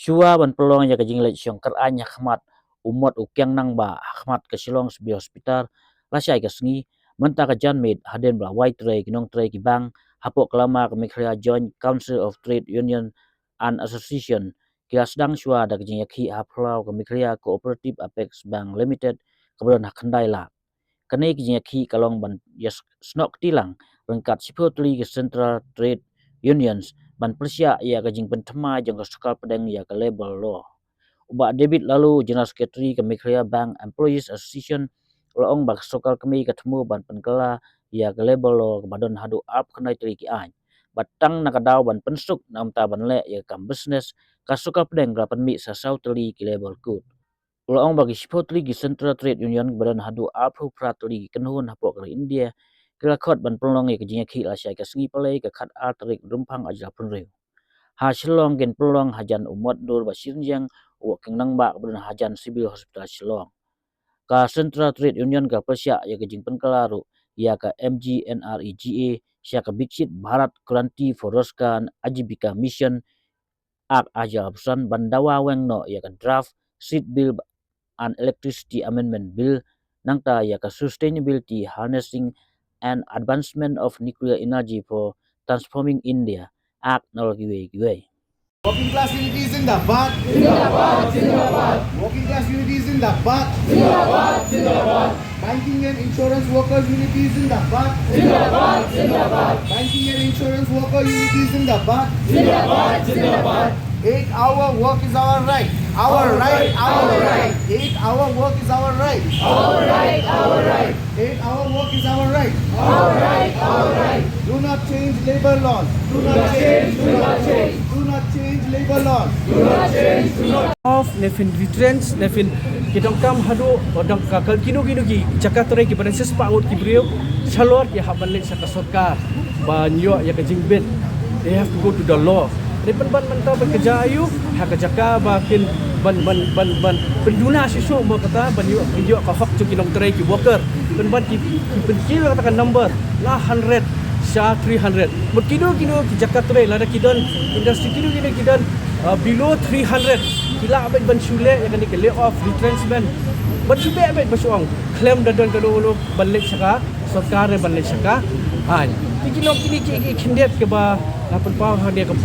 Shwa ban pelong ya kajing lek Shong Kyraiñ Hakhmat umot u Kiang nang ba Hakhmat ke Shillong sebi hospital lasai ke sengi menta ke janmit haden bla Nongtrei Nongtrei ki bang hapok kelama ke Mikria Joint Council of Trade Union and Association kila Sdang Shwa da kajing yakhi Phyllaw ke Mikria Cooperative Apex Bank Limited kemudian hakandai la kene kajing yakhi kalong ban yes snok tilang rengkat sipotli ke Central Trade Unions ban persia ia kajing pentema jang sekal pedang ia ke label law uba debit lalu general secretary ke Mikria Bank Employees Association laong bak sokal kemi ketemu ban penkela ia ke label law kemadon hadu ap kenai tri ki an batang nakadau ban pensuk nam ta ban le ia kam business ka sokal pedang lapan mi sasau teli ki label good laong bagi sipotli ki Central Trade Union kemadon hadu ap hu pratli kenhun hapok ke India kila khot ban pelong ia kajing yakhi la syai ke sengi palai ke khat atrik rumpang ajal penriu ha Shillong gen pelong hajan umot dur basirjang working nang ba kemudian hajan sibil hospital Shillong ka Central Trade Union ka persya ya kajing penkelaru ya ka MGNREGA sya ka biksit Bharat Kranti Foroskan Ajibika Mission ak ajal pesan bandawa weng no ya ka draft seat bill and electricity amendment bill nangta ya ka sustainability harnessing and advancement of nuclear energy for transforming India ak nol giwe. Working class unity is in the back. Working class unity is in the back. Banking and insurance workers unity is in the back. Banking and insurance worker unity is in the back. 8-hour work is our right. Our right. 8-hour work is our right. 8-hour work is our right. Do not change labor laws. Do not change labor laws. Of nefin returns nefin kitong kam hadu odang kakal kinu ki Jakarta ki badan sespangut ki brio chalor ki habanlik sa sarkar banyo ya kajing bit they have to go to the law depan ban manta bekerja ayu hak jaka bakin ban penduna sisu mo kata banyo ka hak tu kinong tray ki worker ban ki penkil katakan number la 100 sha 300 mutkido ki Jakarta la da kidon industry kidon below 300 kila abet ban shule yang ni ke lay off retrenchment ban shube abet basuang claim dadon kadolo balik saka sarkar balik saka han kini kindet ke ba lapan pa dia ke